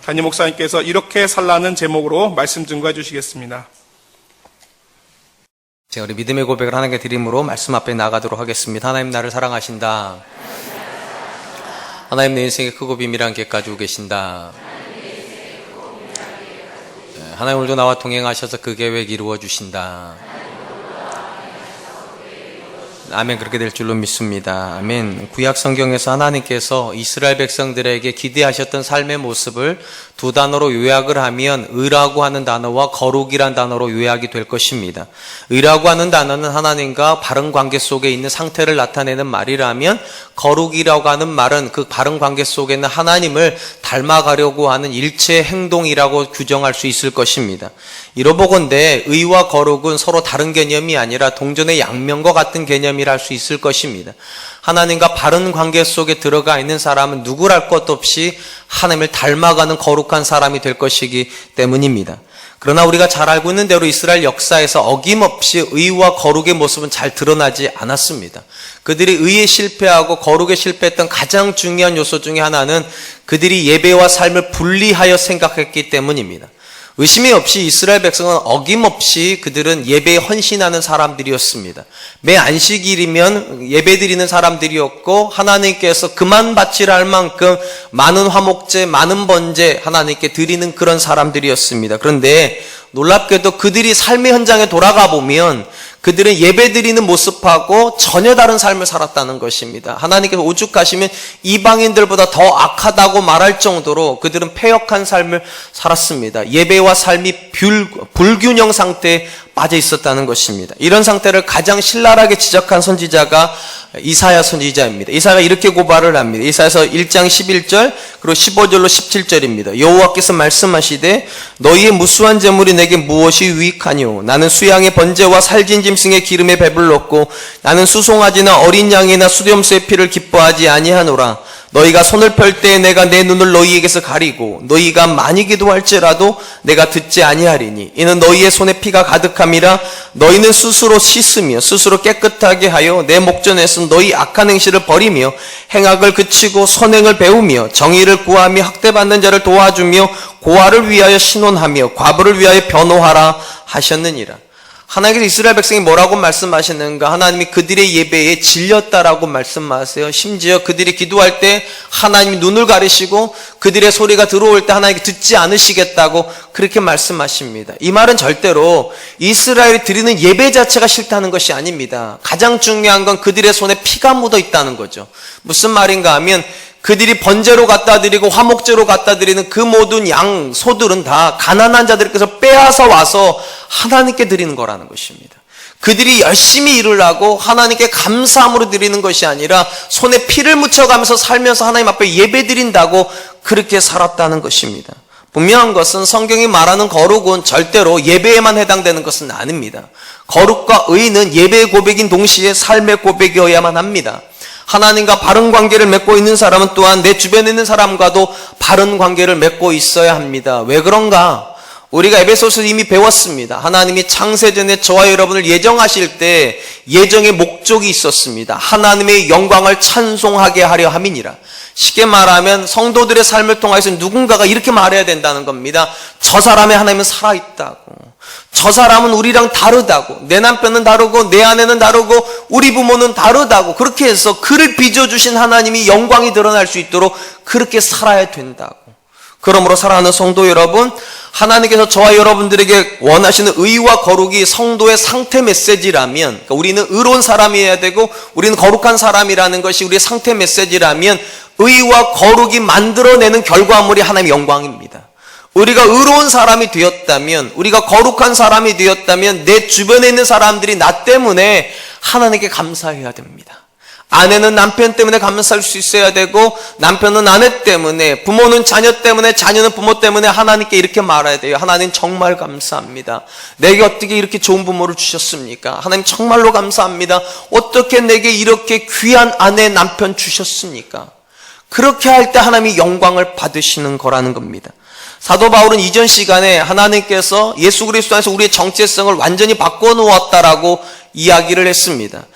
담임 목사님께서 이렇게 살라는 제목으로 말씀 증거해 주시겠습니다. 제가 우리 믿음의 고백을 하나님께 드림으로 말씀 앞에 나가도록 하겠습니다. 하나님 나를 사랑하신다. 하나님 내 인생의 크고 비밀한 계획 가지고 계신다. 하나님 오늘도 나와 동행하셔서 그 계획 이루어 주신다. 아멘. 그렇게 될 줄로 믿습니다. 아멘. 구약 성경에서 하나님께서 이스라엘 백성들에게 기대하셨던 삶의 모습을 두 단어로 요약을 하면 의라고 하는 단어와 거룩이란 단어로 요약이 될 것입니다. 의라고 하는 단어는 하나님과 바른 관계 속에 있는 상태를 나타내는 말이라면, 거룩이라고 하는 말은 그 바른 관계 속에 있는 하나님을 닮아가려고 하는 일체의 행동이라고 규정할 수 있을 것입니다. 이로보건대 의와 거룩은 서로 다른 개념이 아니라 동전의 양면과 같은 개념이라 할 수 있을 것입니다. 하나님과 바른 관계 속에 들어가 있는 사람은 누구랄 것 없이 하나님을 닮아가는 거룩한 사람이 될 것이기 때문입니다. 그러나 우리가 잘 알고 있는 대로 이스라엘 역사에서 어김없이 의와 거룩의 모습은 잘 드러나지 않았습니다. 그들이 의에 실패하고 거룩에 실패했던 가장 중요한 요소 중에 하나는 그들이 예배와 삶을 분리하여 생각했기 때문입니다. 의심이 없이 이스라엘 백성은 어김없이 그들은 예배에 헌신하는 사람들이었습니다. 매 안식일이면 예배드리는 사람들이었고, 하나님께서 그만 바치라 할 만큼 많은 화목제, 많은 번제 하나님께 드리는 그런 사람들이었습니다. 그런데 놀랍게도 그들이 삶의 현장에 돌아가 보면 그들은 예배드리는 모습하고 전혀 다른 삶을 살았다는 것입니다. 하나님께서 오죽하시면 이방인들보다 더 악하다고 말할 정도로 그들은 패역한 삶을 살았습니다. 예배와 삶이 불균형 상태에 빠져 있었다는 것입니다. 이런 상태를 가장 신랄하게 지적한 선지자가 이사야 선지자입니다. 이사야가 이렇게 고발을 합니다. 이사야서 1장 11절 그리고 15절로 17절입니다. 여호와께서 말씀하시되 너희의 무수한 재물이 내게 무엇이 유익하뇨? 나는 수양의 번제와 살진 짐승의 기름에 배불렀고 나는 수송아지나 어린 양이나 수렴수의 피를 기뻐하지 아니하노라. 너희가 손을 펼 때에 내가 내 눈을 너희에게서 가리고 너희가 많이 기도할지라도 내가 듣지 아니하리니 이는 너희의 손에 피가 가득함이라. 너희는 스스로 씻으며 스스로 깨끗하게 하여 내 목전에서 너희 악한 행실을 버리며 행악을 그치고 선행을 배우며 정의를 구하며 학대받는 자를 도와주며 고아를 위하여 신원하며 과부를 위하여 변호하라 하셨느니라. 하나님께서 이스라엘 백성이 뭐라고 말씀하시는가? 하나님이 그들의 예배에 질렸다라고 말씀하세요. 심지어 그들이 기도할 때 하나님이 눈을 가리시고 그들의 소리가 들어올 때 하나님께 듣지 않으시겠다고 그렇게 말씀하십니다. 이 말은 절대로 이스라엘이 드리는 예배 자체가 싫다는 것이 아닙니다. 가장 중요한 건 그들의 손에 피가 묻어 있다는 거죠. 무슨 말인가 하면 그들이 번제로 갖다 드리고 화목제로 갖다 드리는 그 모든 양, 소들은 다 가난한 자들께서 빼앗아 와서 하나님께 드리는 거라는 것입니다. 그들이 열심히 일을 하고 하나님께 감사함으로 드리는 것이 아니라 손에 피를 묻혀가면서 살면서 하나님 앞에 예배 드린다고 그렇게 살았다는 것입니다. 분명한 것은 성경이 말하는 거룩은 절대로 예배에만 해당되는 것은 아닙니다. 거룩과 의는 예배의 고백인 동시에 삶의 고백이어야만 합니다. 하나님과 바른 관계를 맺고 있는 사람은 또한 내 주변에 있는 사람과도 바른 관계를 맺고 있어야 합니다. 왜 그런가? 우리가 에베소서에서 이미 배웠습니다. 하나님이 창세전에 저와 여러분을 예정하실 때 예정의 목적이 있었습니다. 하나님의 영광을 찬송하게 하려 함이니라. 쉽게 말하면 성도들의 삶을 통해서 누군가가 이렇게 말해야 된다는 겁니다. 저 사람의 하나님은 살아있다고. 저 사람은 우리랑 다르다고. 내 남편은 다르고 내 아내는 다르고 우리 부모는 다르다고. 그렇게 해서 그를 빚어주신 하나님이 영광이 드러날 수 있도록 그렇게 살아야 된다고. 그러므로 사랑하는 성도 여러분, 하나님께서 저와 여러분들에게 원하시는 의와 거룩이 성도의 상태 메시지라면, 그러니까 우리는 의로운 사람이어야 되고 우리는 거룩한 사람이라는 것이 우리의 상태 메시지라면, 의와 거룩이 만들어내는 결과물이 하나님의 영광입니다. 우리가 의로운 사람이 되었다면, 우리가 거룩한 사람이 되었다면 내 주변에 있는 사람들이 나 때문에 하나님께 감사해야 됩니다. 아내는 남편 때문에 감사할 수 있어야 되고, 남편은 아내 때문에, 부모는 자녀 때문에, 자녀는 부모 때문에 하나님께 이렇게 말해야 돼요. 하나님 정말 감사합니다. 내게 어떻게 이렇게 좋은 부모를 주셨습니까? 하나님 정말로 감사합니다. 어떻게 내게 이렇게 귀한 아내, 남편 주셨습니까? 그렇게 할 때 하나님이 영광을 받으시는 거라는 겁니다. 사도 바울은 이전 시간에 하나님께서 예수 그리스도 안에서 우리의 정체성을 완전히 바꿔놓았다라고 이야기를 했습니다.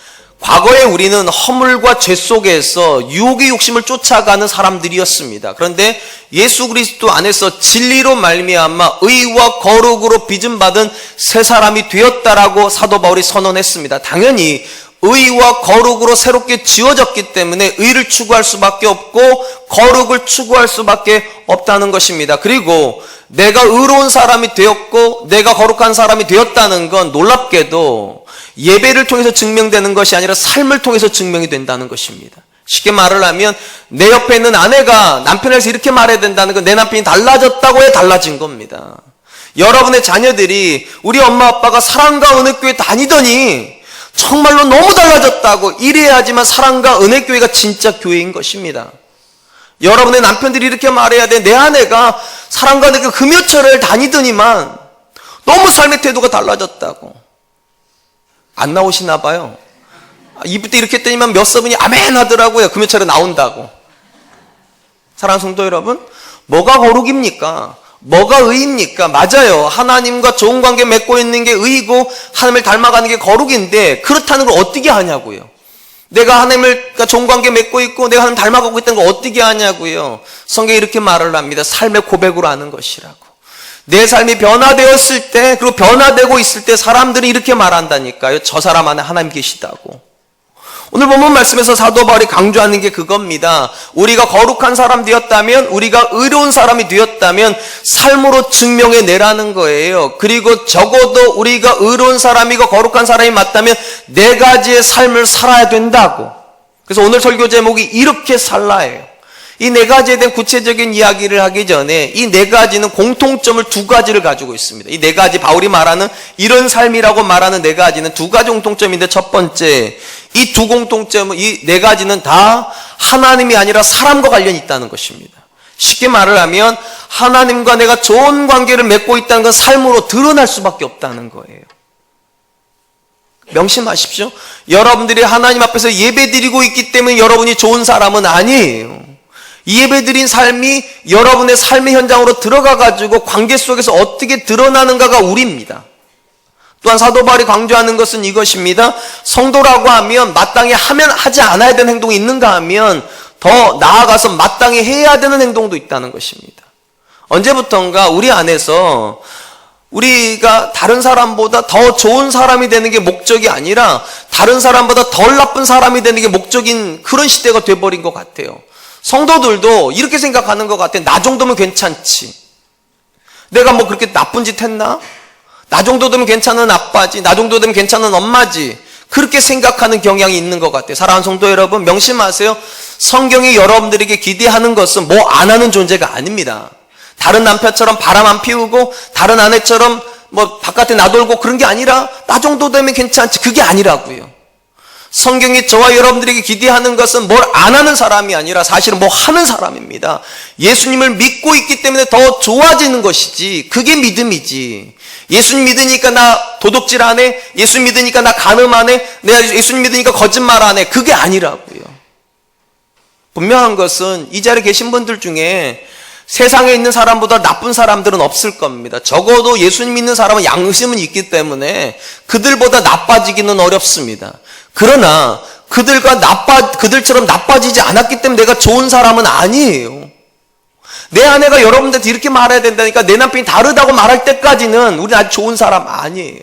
과거에 우리는 허물과 죄 속에서 유혹의 욕심을 쫓아가는 사람들이었습니다. 그런데 예수 그리스도 안에서 진리로 말미암아 의와 거룩으로 빚음받은 새 사람이 되었다라고 사도 바울이 선언했습니다. 당연히 의와 거룩으로 새롭게 지어졌기 때문에 의를 추구할 수밖에 없고 거룩을 추구할 수밖에 없다는 것입니다. 그리고 내가 의로운 사람이 되었고 내가 거룩한 사람이 되었다는 건 놀랍게도 예배를 통해서 증명되는 것이 아니라 삶을 통해서 증명이 된다는 것입니다. 쉽게 말을 하면 내 옆에 있는 아내가 남편에서 이렇게 말해야 된다는 건 내 남편이 달라졌다고 해 달라진 겁니다. 여러분의 자녀들이 우리 엄마 아빠가 사랑과 은혜교회 다니더니 정말로 너무 달라졌다고 이래야지만 사랑과 은혜교회가 진짜 교회인 것입니다. 여러분의 남편들이 이렇게 말해야 돼. 내 아내가 사랑과 은혜교회 금요철을 다니더니만 너무 삶의 태도가 달라졌다고. 안 나오시나 봐요. 이브 때 이렇게 했더니만 몇 서분이 아멘 하더라고요. 금요철에 나온다고. 사랑하는 성도 여러분, 뭐가 거룩입니까? 뭐가 의입니까? 맞아요. 하나님과 좋은 관계 맺고 있는 게 의이고 하나님을 닮아가는 게 거룩인데 그렇다는 걸 어떻게 하냐고요. 내가 하나님과 좋은 관계 맺고 있고 내가 하나님 닮아가고 있다는 걸 어떻게 하냐고요. 성경이 이렇게 말을 합니다. 삶의 고백으로 하는 것이라고. 내 삶이 변화되었을 때, 그리고 변화되고 있을 때 사람들이 이렇게 말한다니까요. 저 사람 안에 하나님 계시다고. 오늘 본문 말씀에서 사도 바울이 강조하는 게 그겁니다. 우리가 거룩한 사람 되었다면, 우리가 의로운 사람이 되었다면 삶으로 증명해 내라는 거예요. 그리고 적어도 우리가 의로운 사람이고 거룩한 사람이 맞다면 네 가지의 삶을 살아야 된다고. 그래서 오늘 설교 제목이 이렇게 살라예요. 이 네 가지에 대한 구체적인 이야기를 하기 전에 이 네 가지는 공통점을 두 가지를 가지고 있습니다. 이 네 가지, 바울이 말하는 이런 삶이라고 말하는 네 가지는 두 가지 공통점인데, 첫 번째, 이 두 공통점은, 이 네 가지는 다 하나님이 아니라 사람과 관련이 있다는 것입니다. 쉽게 말을 하면 하나님과 내가 좋은 관계를 맺고 있다는 건 삶으로 드러날 수밖에 없다는 거예요. 명심하십시오. 여러분들이 하나님 앞에서 예배드리고 있기 때문에 여러분이 좋은 사람은 아니에요. 이 예배드린 삶이 여러분의 삶의 현장으로 들어가가지고 관계 속에서 어떻게 드러나는가가 우리입니다. 또한 사도 바울이 강조하는 것은 이것입니다. 성도라고 하면 마땅히 하지 않아야 되는 행동이 있는가 하면 더 나아가서 마땅히 해야 되는 행동도 있다는 것입니다. 언제부턴가 우리 안에서 우리가 다른 사람보다 더 좋은 사람이 되는 게 목적이 아니라 다른 사람보다 덜 나쁜 사람이 되는 게 목적인 그런 시대가 돼버린 것 같아요. 성도들도 이렇게 생각하는 것 같아요. 나 정도면 괜찮지. 내가 뭐 그렇게 나쁜 짓 했나? 나 정도 되면 괜찮은 아빠지. 나 정도 되면 괜찮은 엄마지. 그렇게 생각하는 경향이 있는 것 같아요. 사랑하는 성도 여러분, 명심하세요. 성경이 여러분들에게 기대하는 것은 뭐 안 하는 존재가 아닙니다. 다른 남편처럼 바람 안 피우고 다른 아내처럼 뭐 바깥에 나돌고 그런 게 아니라 나 정도 되면 괜찮지. 그게 아니라고요. 성경이 저와 여러분들에게 기대하는 것은 뭘 안 하는 사람이 아니라 사실은 뭐 하는 사람입니다. 예수님을 믿고 있기 때문에 더 좋아지는 것이지, 그게 믿음이지. 예수님 믿으니까 나 도둑질 안 해, 예수님 믿으니까 나 간음 안 해, 내가 예수님 믿으니까 거짓말 안 해, 그게 아니라고요. 분명한 것은 이 자리에 계신 분들 중에 세상에 있는 사람보다 나쁜 사람들은 없을 겁니다. 적어도 예수님 믿는 사람은 양심은 있기 때문에 그들보다 나빠지기는 어렵습니다. 그러나 그들처럼 나빠지지 않았기 때문에 내가 좋은 사람은 아니에요. 내 아내가 여러분들한테 이렇게 말해야 된다니까 내 남편이 다르다고 말할 때까지는 우리는 아주 좋은 사람 아니에요.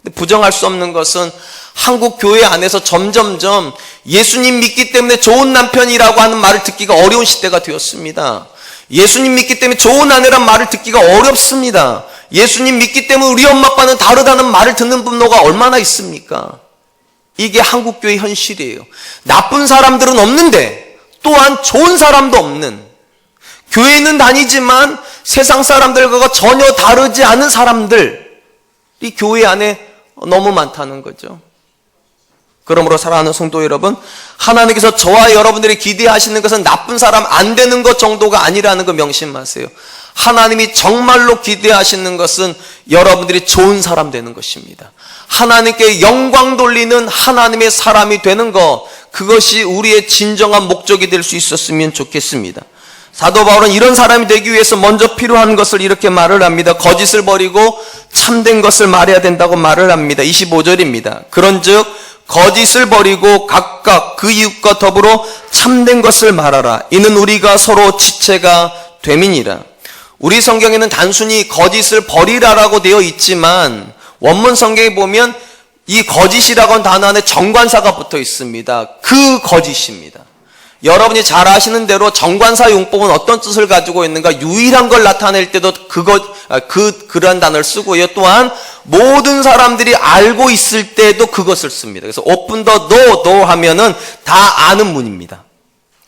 근데 부정할 수 없는 것은 한국 교회 안에서 점점점 예수님 믿기 때문에 좋은 남편이라고 하는 말을 듣기가 어려운 시대가 되었습니다. 예수님 믿기 때문에 좋은 아내란 말을 듣기가 어렵습니다. 예수님 믿기 때문에 우리 엄마 아빠는 다르다는 말을 듣는 분노가 얼마나 있습니까? 이게 한국교회 현실이에요. 나쁜 사람들은 없는데 또한 좋은 사람도 없는, 교회는 다니지만 세상 사람들과 전혀 다르지 않은 사람들이 교회 안에 너무 많다는 거죠. 그러므로 사랑하는 성도 여러분, 하나님께서 저와 여러분들이 기대하시는 것은 나쁜 사람 안 되는 것 정도가 아니라는 거 명심하세요. 하나님이 정말로 기대하시는 것은 여러분들이 좋은 사람 되는 것입니다. 하나님께 영광 돌리는 하나님의 사람이 되는 것, 그것이 우리의 진정한 목적이 될 수 있었으면 좋겠습니다. 사도 바울은 이런 사람이 되기 위해서 먼저 필요한 것을 이렇게 말을 합니다. 거짓을 버리고 참된 것을 말해야 된다고 말을 합니다. 25절입니다. 그런즉 거짓을 버리고 각각 그 이웃과 더불어 참된 것을 말하라. 이는 우리가 서로 지체가 됨이니라. 우리 성경에는 단순히 거짓을 버리라라고 되어 있지만 원문 성경에 보면 이 거짓이라고 하는 단어 안에 정관사가 붙어 있습니다. 그 거짓입니다. 여러분이 잘 아시는 대로 정관사 용법은 어떤 뜻을 가지고 있는가? 유일한 걸 나타낼 때도 그러한 단어를 쓰고요. 또한 모든 사람들이 알고 있을 때도 그것을 씁니다. 그래서 open the door 하면은 다 아는 문입니다.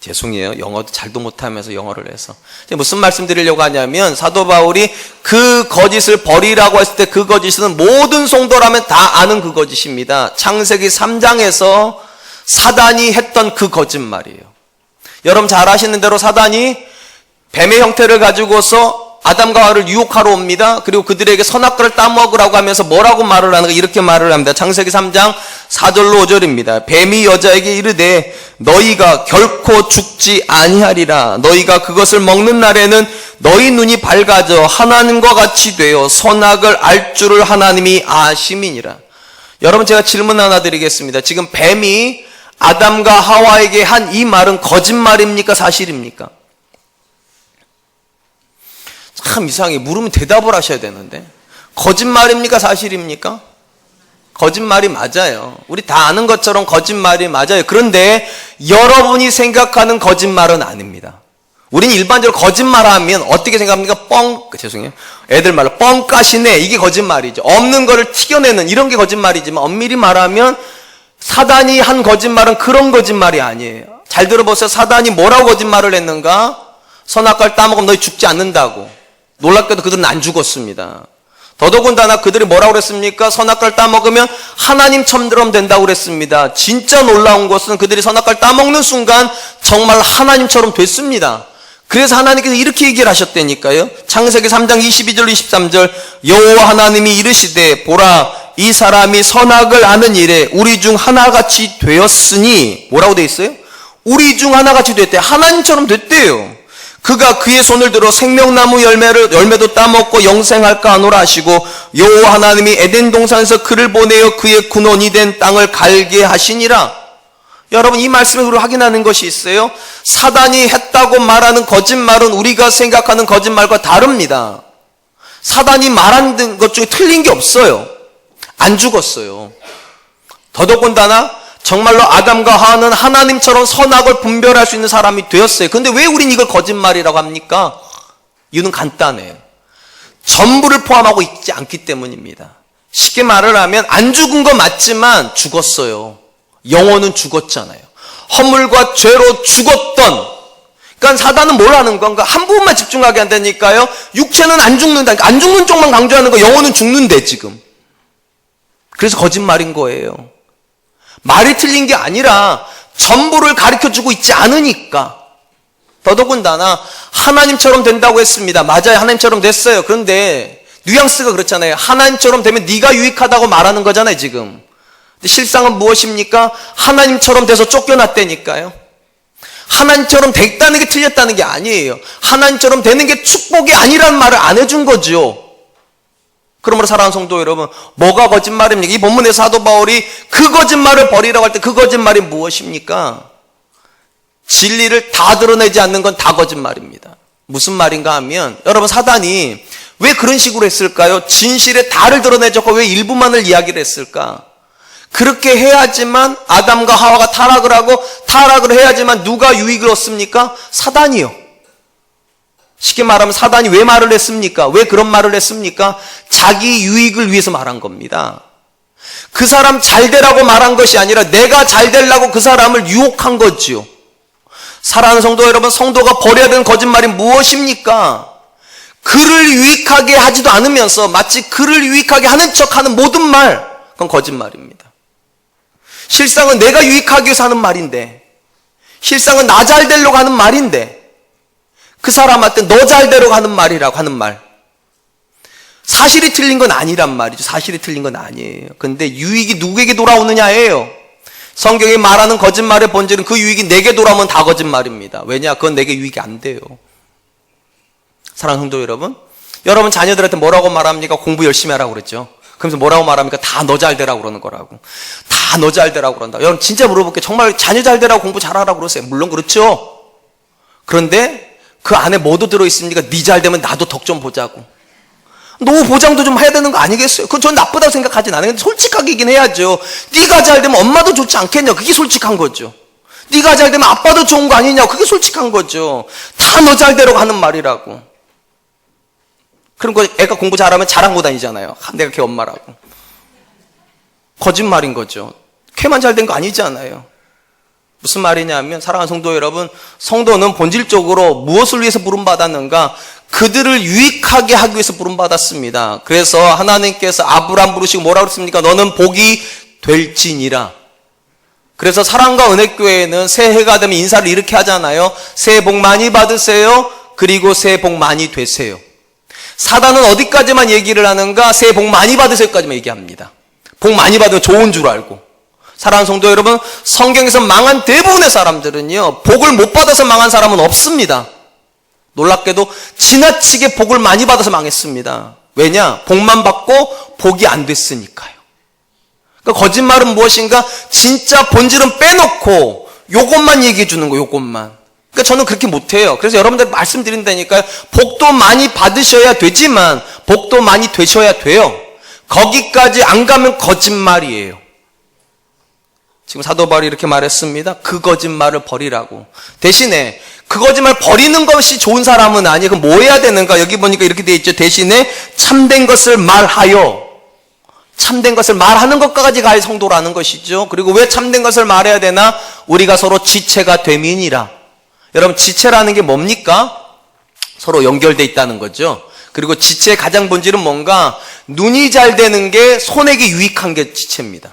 죄송해요. 영어도 잘도 못하면서 영어를 해서. 무슨 말씀 드리려고 하냐면 사도 바울이 그 거짓을 버리라고 했을 때 그 거짓은 모든 성도라면 다 아는 그 거짓입니다. 창세기 3장에서 사단이 했던 그 거짓말이에요. 여러분 잘 아시는 대로 사단이 뱀의 형태를 가지고서 아담과 하와를 유혹하러 옵니다. 그리고 그들에게 선악과를 따먹으라고 하면서 뭐라고 말을 하는가? 이렇게 말을 합니다. 창세기 3장 4절로 5절입니다. 뱀이 여자에게 이르되 너희가 결코 죽지 아니하리라. 너희가 그것을 먹는 날에는 너희 눈이 밝아져 하나님과 같이 되어 선악을 알 줄을 하나님이 아심이니라. 여러분 제가 질문 하나 드리겠습니다. 지금 뱀이 아담과 하와에게 한 이 말은 거짓말입니까? 사실입니까? 참 이상해. 물으면 대답을 하셔야 되는데. 거짓말입니까? 사실입니까? 거짓말이 맞아요. 우리 다 아는 것처럼 거짓말이 맞아요. 그런데 여러분이 생각하는 거짓말은 아닙니다. 우리는 일반적으로 거짓말하면 어떻게 생각합니까? 죄송해요. 애들 말로 뻥까시네. 이게 거짓말이죠. 없는 거를 튀겨내는 이런 게 거짓말이지만 엄밀히 말하면 사단이 한 거짓말은 그런 거짓말이 아니에요. 잘 들어보세요. 사단이 뭐라고 거짓말을 했는가? 선악과를 따먹으면 너희 죽지 않는다고. 놀랍게도 그들은 안 죽었습니다. 더더군다나 그들이 뭐라고 그랬습니까? 선악과를 따먹으면 하나님처럼 된다고 그랬습니다. 진짜 놀라운 것은 그들이 선악과를 따먹는 순간 정말 하나님처럼 됐습니다. 그래서 하나님께서 이렇게 얘기를 하셨다니까요. 창세기 3장 22절 23절 여호와 하나님이 이르시되 보라 이 사람이 선악을 아는 일에 우리 중 하나같이 되었으니 뭐라고 돼 있어요? 우리 중 하나같이 됐대. 하나님처럼 됐대요. 그가 그의 손을 들어 생명나무 열매도 따먹고 영생할까 하노라 하시고 여호와 하나님이 에덴 동산에서 그를 보내어 그의 근원이 된 땅을 갈게 하시니라. 여러분 이 말씀에 우리가 확인하는 것이 있어요. 사단이 했다고 말하는 거짓말은 우리가 생각하는 거짓말과 다릅니다. 사단이 말한 것 중에 틀린 게 없어요. 안 죽었어요. 더더군다나 정말로 아담과 하와는 하나님처럼 선악을 분별할 수 있는 사람이 되었어요. 그런데 왜 우린 이걸 거짓말이라고 합니까? 이유는 간단해요. 전부를 포함하고 있지 않기 때문입니다. 쉽게 말을 하면 안 죽은 거 맞지만 죽었어요. 영혼은 죽었잖아요. 허물과 죄로 죽었던. 그러니까 사단은 뭘 하는 건가? 한 부분만 집중하게 한다니까요. 육체는 안 죽는다. 안 죽는 쪽만 강조하는 거. 영혼은 죽는데 지금. 그래서 거짓말인 거예요. 말이 틀린 게 아니라 전부를 가르쳐주고 있지 않으니까. 더더군다나 하나님처럼 된다고 했습니다. 맞아요. 하나님처럼 됐어요. 그런데 뉘앙스가 그렇잖아요. 하나님처럼 되면 네가 유익하다고 말하는 거잖아요. 지금. 근데 실상은 무엇입니까? 하나님처럼 돼서 쫓겨났다니까요. 하나님처럼 됐다는 게 틀렸다는 게 아니에요. 하나님처럼 되는 게 축복이 아니라는 말을 안 해준 거죠. 그러므로 사랑하는 성도 여러분, 뭐가 거짓말입니까? 이 본문에서 사도 바울이 그 거짓말을 버리라고 할 때 그 거짓말이 무엇입니까? 진리를 다 드러내지 않는 건 다 거짓말입니다. 무슨 말인가 하면 여러분 사단이 왜 그런 식으로 했을까요? 진실의 다를 드러내줬고 왜 일부만을 이야기를 했을까? 그렇게 해야지만 아담과 하와가 타락을 하고 타락을 해야지만 누가 유익을 얻습니까? 사단이요. 쉽게 말하면 사단이 왜 말을 했습니까? 왜 그런 말을 했습니까? 자기 유익을 위해서 말한 겁니다. 그 사람 잘 되라고 말한 것이 아니라 내가 잘 되려고 그 사람을 유혹한 거지요. 사랑하는 성도 여러분, 성도가 버려야 되는 거짓말이 무엇입니까? 그를 유익하게 하지도 않으면서 마치 그를 유익하게 하는 척하는 모든 말, 그건 거짓말입니다. 실상은 내가 유익하기 위해서 하는 말인데, 실상은 나 잘 되려고 하는 말인데, 그 사람한테 너 잘 되려고 하는 말이라고 하는 말. 사실이 틀린 건 아니란 말이죠. 사실이 틀린 건 아니에요. 근데 유익이 누구에게 돌아오느냐예요. 성경이 말하는 거짓말의 본질은 그 유익이 내게 돌아오면 다 거짓말입니다. 왜냐? 그건 내게 유익이 안 돼요. 사랑하는 성도 여러분, 여러분 자녀들한테 뭐라고 말합니까? 공부 열심히 하라고 그랬죠. 그러면서 뭐라고 말합니까? 다 너 잘 되라고 그러는 거라고. 다 다 너 잘 되라고 그런다. 여러분 진짜 물어볼게요. 정말 자녀 잘 되라고 공부 잘하라고 그러세요? 물론 그렇죠. 그런데 그 안에 뭐도 들어있습니까? 네 잘 되면 나도 덕 좀 보자고. 노후 보장도 좀 해야 되는 거 아니겠어요? 그건 전 나쁘다고 생각하진 않아요. 근데 솔직하게긴 해야죠. 네가 잘 되면 엄마도 좋지 않겠냐? 그게 솔직한 거죠. 네가 잘 되면 아빠도 좋은 거 아니냐? 그게 솔직한 거죠. 다 너 잘 되라고 하는 말이라고. 그런 거 애가 공부 잘하면 자랑고 다니잖아요. 내가 걔 엄마라고. 거짓말인 거죠. 걔만 잘 된 거 아니잖아요. 무슨 말이냐면 사랑하는 성도 여러분, 성도는 본질적으로 무엇을 위해서 부름받았는가? 그들을 유익하게 하기 위해서 부름받았습니다. 그래서 하나님께서 아브람 부르시고 뭐라고 그랬습니까? 너는 복이 될지니라. 그래서 사랑과 은혜교회는 새해가 되면 인사를 이렇게 하잖아요. 새해 복 많이 받으세요. 그리고 새해 복 많이 되세요. 사단은 어디까지만 얘기를 하는가? 새해 복 많이 받으세요까지만 얘기합니다. 복 많이 받으면 좋은 줄 알고. 사랑하는 성도 여러분, 성경에서 망한 대부분의 사람들은요, 복을 못 받아서 망한 사람은 없습니다. 놀랍게도 지나치게 복을 많이 받아서 망했습니다. 왜냐? 복만 받고 복이 안 됐으니까요. 그러니까 거짓말은 무엇인가? 진짜 본질은 빼놓고 요것만 얘기해 주는 거예요. 요것만. 그러니까 저는 그렇게 못해요. 그래서 여러분들 말씀드린다니까요. 복도 많이 받으셔야 되지만 복도 많이 되셔야 돼요. 거기까지 안 가면 거짓말이에요. 지금 사도 바울이 이렇게 말했습니다. 그 거짓말을 버리라고. 대신에 그 거짓말 버리는 것이 좋은 사람은 아니에요. 그럼 뭐 해야 되는가? 여기 보니까 이렇게 돼 있죠. 대신에 참된 것을 말하여. 참된 것을 말하는 것까지 가야 성도라는 것이죠. 그리고 왜 참된 것을 말해야 되나? 우리가 서로 지체가 됨이니라. 여러분 지체라는 게 뭡니까? 서로 연결돼 있다는 거죠. 그리고 지체의 가장 본질은 뭔가? 눈이 잘 되는 게 손에게 유익한 게 지체입니다.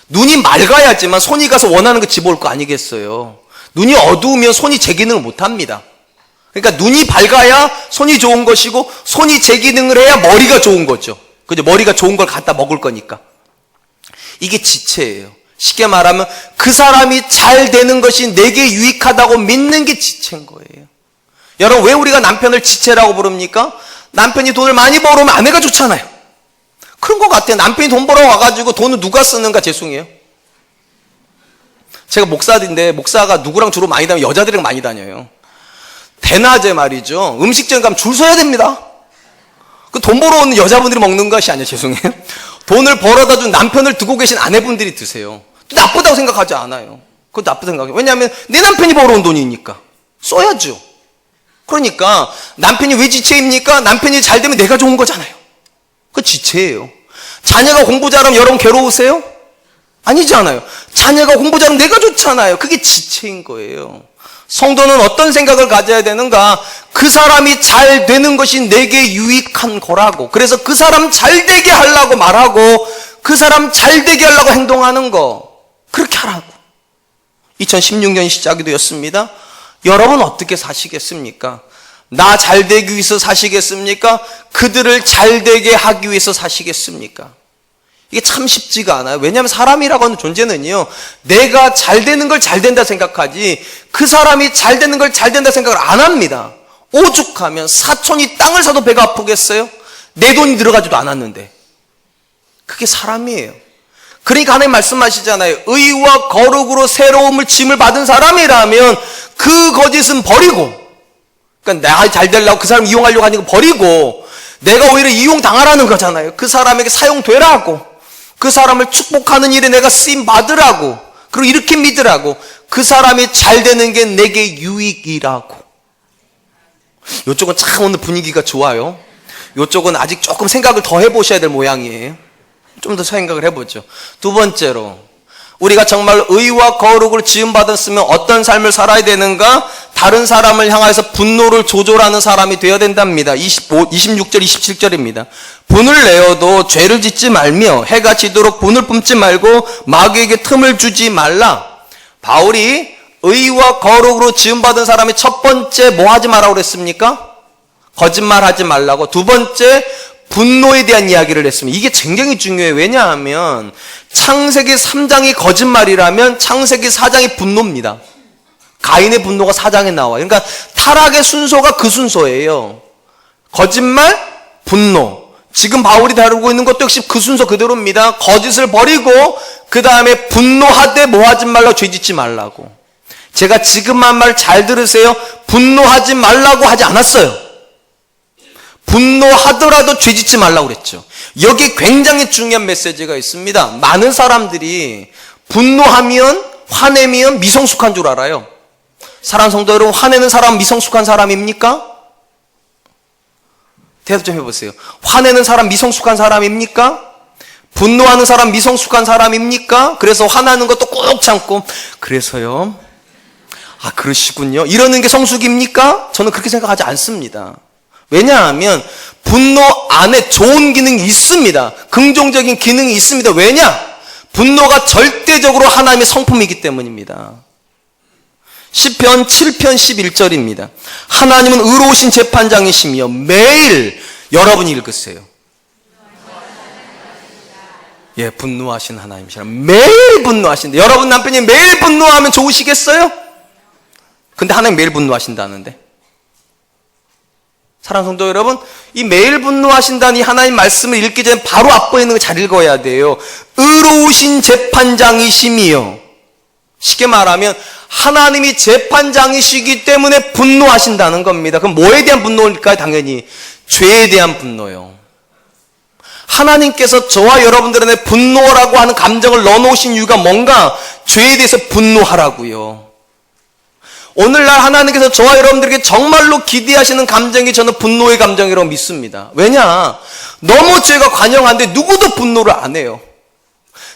눈이 맑아야지만 손이 가서 원하는 거 집어올 거 아니겠어요. 눈이 어두우면 손이 제 기능을 못합니다. 그러니까 눈이 밝아야 손이 좋은 것이고 손이 제 기능을 해야 머리가 좋은 거죠. 그죠? 머리가 좋은 걸 갖다 먹을 거니까. 이게 지체예요. 쉽게 말하면 그 사람이 잘 되는 것이 내게 유익하다고 믿는 게 지체인 거예요. 여러분 왜 우리가 남편을 지체라고 부릅니까? 남편이 돈을 많이 벌어오면 아내가 좋잖아요. 그런 것 같아요. 남편이 돈 벌어 와가지고 돈을 누가 쓰는가 죄송해요. 제가 목사인데 목사가 누구랑 주로 많이 다니면 여자들이랑 많이 다녀요. 대낮에 말이죠. 음식점 가면 줄 서야 됩니다. 그 돈 벌어오는 여자분들이 먹는 것이 아니에요. 죄송해요. 돈을 벌어다 준 남편을 두고 계신 아내분들이 드세요. 나쁘다고 생각하지 않아요. 그건 나쁘다고 생각해요. 왜냐하면 내 남편이 벌어온 돈이니까. 써야죠. 그러니까 남편이 왜 지체입니까? 남편이 잘 되면 내가 좋은 거잖아요. 그 지체예요. 자녀가 공부 잘하면 여러분 괴로우세요? 아니잖아요. 자녀가 공부 잘하면 내가 좋잖아요. 그게 지체인 거예요. 성도는 어떤 생각을 가져야 되는가? 그 사람이 잘 되는 것이 내게 유익한 거라고. 그래서 그 사람 잘 되게 하려고 말하고 그 사람 잘 되게 하려고 행동하는 거. 그렇게 하라고. 2016년 시작이 되었습니다. 여러분 어떻게 사시겠습니까? 나 잘 되기 위해서 사시겠습니까? 그들을 잘 되게 하기 위해서 사시겠습니까? 이게 참 쉽지가 않아요. 왜냐하면 사람이라고 하는 존재는요, 내가 잘 되는 걸 잘 된다 생각하지 그 사람이 잘 되는 걸 잘 된다 생각을 안 합니다. 오죽하면 사촌이 땅을 사도 배가 아프겠어요? 내 돈이 들어가지도 않았는데. 그게 사람이에요. 그러니까 하나님 말씀하시잖아요. 의와 거룩으로 새로움을 짐을 받은 사람이라면 그 거짓은 버리고, 그러니까 내가 잘 되려고 그 사람 이용하려고 하는 거 버리고 내가 오히려 이용당하라는 거잖아요. 그 사람에게 사용되라고, 그 사람을 축복하는 일에 내가 쓰임 받으라고, 그리고 이렇게 믿으라고. 그 사람이 잘 되는 게 내게 유익이라고. 이쪽은 참 오늘 분위기가 좋아요. 이쪽은 아직 조금 생각을 더 해보셔야 될 모양이에요. 좀 더 생각을 해보죠. 두 번째로, 우리가 정말 의와 거룩을 지음받았으면 어떤 삶을 살아야 되는가? 다른 사람을 향해서 분노를 조절하는 사람이 되어야 된답니다. 26절, 27절입니다. 분을 내어도 죄를 짓지 말며 해가 지도록 분을 뿜지 말고 마귀에게 틈을 주지 말라. 바울이 의와 거룩으로 지음받은 사람이 첫 번째 뭐 하지 말라고 그랬습니까? 거짓말하지 말라고. 두 번째, 분노에 대한 이야기를 했습니다. 이게 굉장히 중요해요. 왜냐하면 창세기 3장이 거짓말이라면 창세기 4장이 분노입니다. 가인의 분노가 4장에 나와요. 그러니까 타락의 순서가 그 순서예요. 거짓말, 분노. 지금 바울이 다루고 있는 것도 역시 그 순서 그대로입니다. 거짓을 버리고 그 다음에 분노하되 뭐하지 말라고, 죄짓지 말라고. 제가 지금 한 말 잘 들으세요. 분노하지 말라고 하지 않았어요. 분노하더라도 죄짓지 말라고 그랬죠. 여기 굉장히 중요한 메시지가 있습니다. 많은 사람들이 분노하면, 화내면 미성숙한 줄 알아요. 사랑하는 성도 여러분, 화내는 사람 미성숙한 사람입니까? 대답 좀 해보세요. 화내는 사람 미성숙한 사람입니까? 분노하는 사람 미성숙한 사람입니까? 그래서 화나는 것도 꾹 참고, 그래서요? 아, 그러시군요. 이러는 게 성숙입니까? 저는 그렇게 생각하지 않습니다. 왜냐하면 분노 안에 좋은 기능이 있습니다. 긍정적인 기능이 있습니다. 왜냐? 분노가 절대적으로 하나님의 성품이기 때문입니다. 시편 7편 11절입니다. 하나님은 의로우신 재판장이시며 매일 여러분이 읽으세요. 예, 분노하신 하나님이시라. 매일 분노하신다. 여러분 남편이 매일 분노하면 좋으시겠어요? 근데 하나님 매일 분노하신다는데. 사랑하는 성도 여러분, 이 매일 분노하신다는 이 하나님 말씀을 읽기 전에 바로 앞에 있는 거 잘 읽어야 돼요. 의로우신 재판장이시며, 쉽게 말하면 하나님이 재판장이시기 때문에 분노하신다는 겁니다. 그럼 뭐에 대한 분노일까요? 당연히 죄에 대한 분노요. 하나님께서 저와 여러분들한테 분노라고 하는 감정을 넣어놓으신 이유가 뭔가? 죄에 대해서 분노하라고요. 오늘날 하나님께서 저와 여러분들에게 정말로 기대하시는 감정이 저는 분노의 감정이라고 믿습니다. 왜냐? 너무 죄가 관영한데 누구도 분노를 안 해요.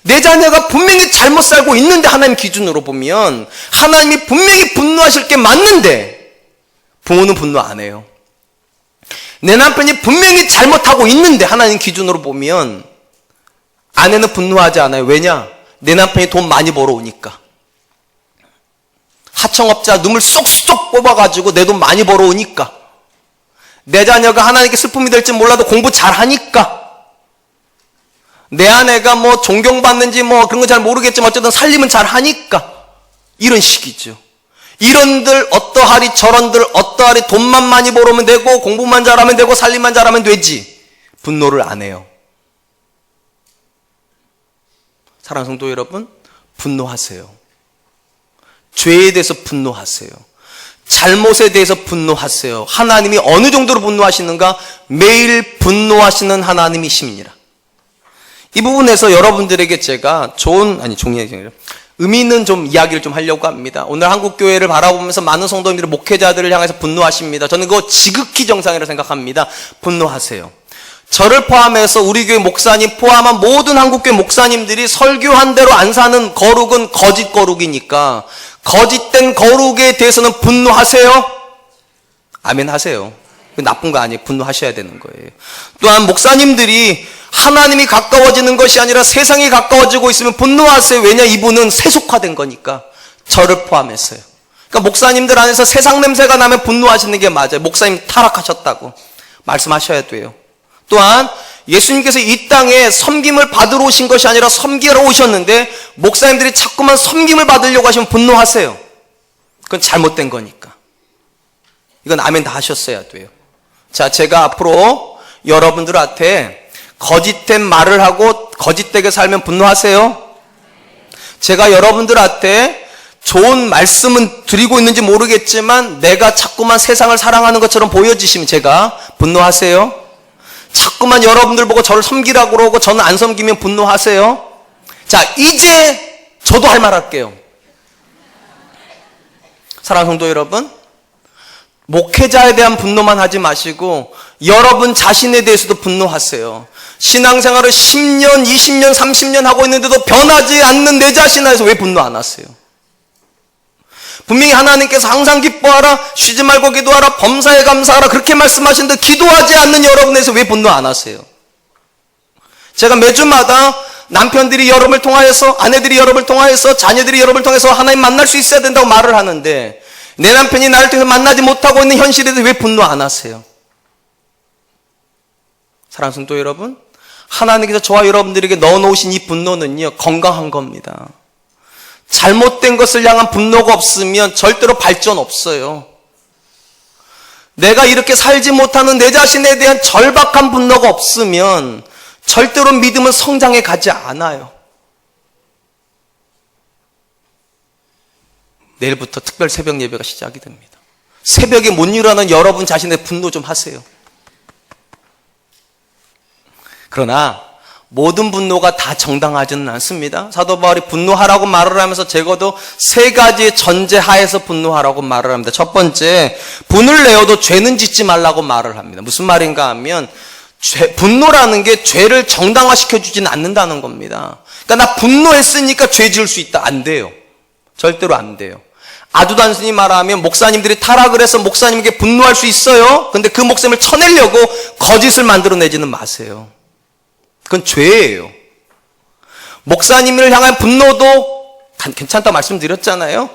내 자녀가 분명히 잘못 살고 있는데 하나님 기준으로 보면 하나님이 분명히 분노하실 게 맞는데 부모는 분노 안 해요. 내 남편이 분명히 잘못하고 있는데 하나님 기준으로 보면 아내는 분노하지 않아요. 왜냐? 내 남편이 돈 많이 벌어오니까. 하청업자 눈물 쏙쏙 뽑아가지고 내 돈 많이 벌어오니까. 내 자녀가 하나님께 슬픔이 될지 몰라도 공부 잘하니까. 내 아내가 뭐 존경받는지 뭐 그런 거 잘 모르겠지만 어쨌든 살림은 잘하니까. 이런 식이죠. 이런들 어떠하리 저런들 어떠하리 돈만 많이 벌어오면 되고 공부만 잘하면 되고 살림만 잘하면 되지. 분노를 안 해요. 사랑하는 성도 여러분, 분노하세요. 죄에 대해서 분노하세요. 잘못에 대해서 분노하세요. 하나님이 어느 정도로 분노하시는가? 매일 분노하시는 하나님이십니다. 이 부분에서 여러분들에게 제가 의미 있는 좀 이야기를 좀 하려고 합니다. 오늘 한국교회를 바라보면서 많은 성도님들이 목회자들을 향해서 분노하십니다. 저는 그거 지극히 정상이라고 생각합니다. 분노하세요. 저를 포함해서 우리 교회 목사님 포함한 모든 한국교회 목사님들이 설교한 대로 안 사는 거룩은 거짓 거룩이니까 거짓된 거룩에 대해서는 분노하세요. 아멘 하세요. 나쁜 거 아니에요. 분노하셔야 되는 거예요. 또한 목사님들이 하나님이 가까워지는 것이 아니라 세상이 가까워지고 있으면 분노하세요. 왜냐? 이분은 세속화된 거니까. 저를 포함해서요. 그러니까 목사님들 안에서 세상 냄새가 나면 분노하시는 게 맞아요. 목사님 타락하셨다고 말씀하셔야 돼요. 또한 예수님께서 이 땅에 섬김을 받으러 오신 것이 아니라 섬기러 오셨는데 목사님들이 자꾸만 섬김을 받으려고 하시면 분노하세요. 그건 잘못된 거니까. 이건 아멘 다 하셨어야 돼요. 자, 제가 앞으로 여러분들한테 거짓된 말을 하고 거짓되게 살면 분노하세요. 제가 여러분들한테 좋은 말씀은 드리고 있는지 모르겠지만 내가 자꾸만 세상을 사랑하는 것처럼 보여지시면 제가 분노하세요. 자꾸만 여러분들 보고 저를 섬기라고 그러고 저는 안 섬기면 분노하세요. 자, 이제 저도 할 말 할게요. 사랑하는 성도 여러분, 목회자에 대한 분노만 하지 마시고 여러분 자신에 대해서도 분노하세요. 신앙생활을 10년, 20년, 30년 하고 있는데도 변하지 않는 내 자신에 대해서 왜 분노 안 하세요? 분명히 하나님께서 항상 기뻐하라, 쉬지 말고 기도하라, 범사에 감사하라 그렇게 말씀하시는데 기도하지 않는 여러분에서 왜 분노 안 하세요? 제가 매주마다 남편들이 여러분을 통하여서, 아내들이 여러분을 통하여서, 자녀들이 여러분을 통해서 하나님 만날 수 있어야 된다고 말을 하는데 내 남편이 나를 통해서 만나지 못하고 있는 현실에 대해서 왜 분노 안 하세요? 사랑하는 성도 여러분, 하나님께서 저와 여러분들에게 넣어놓으신 이 분노는요 건강한 겁니다. 잘못된 것을 향한 분노가 없으면 절대로 발전 없어요. 내가 이렇게 살지 못하는 내 자신에 대한 절박한 분노가 없으면 절대로 믿음은 성장해 가지 않아요. 내일부터 특별 새벽 예배가 시작이 됩니다. 새벽에 못 일어나는 여러분 자신의 분노 좀 하세요. 그러나 모든 분노가 다 정당하지는 않습니다. 사도 바울이 분노하라고 말을 하면서 적어도 세 가지의 전제 하에서 분노하라고 말을 합니다. 첫 번째, 분을 내어도 죄는 짓지 말라고 말을 합니다. 무슨 말인가 하면 분노라는 게 죄를 정당화시켜 주지는 않는다는 겁니다. 그러니까 나 분노했으니까 죄 지을 수 있다. 안 돼요. 절대로 안 돼요. 아주 단순히 말하면 목사님들이 타락을 해서 목사님에게 분노할 수 있어요. 근데 그 목사님을 쳐내려고 거짓을 만들어내지는 마세요. 그건 죄예요. 목사님을 향한 분노도 괜찮다고 말씀드렸잖아요.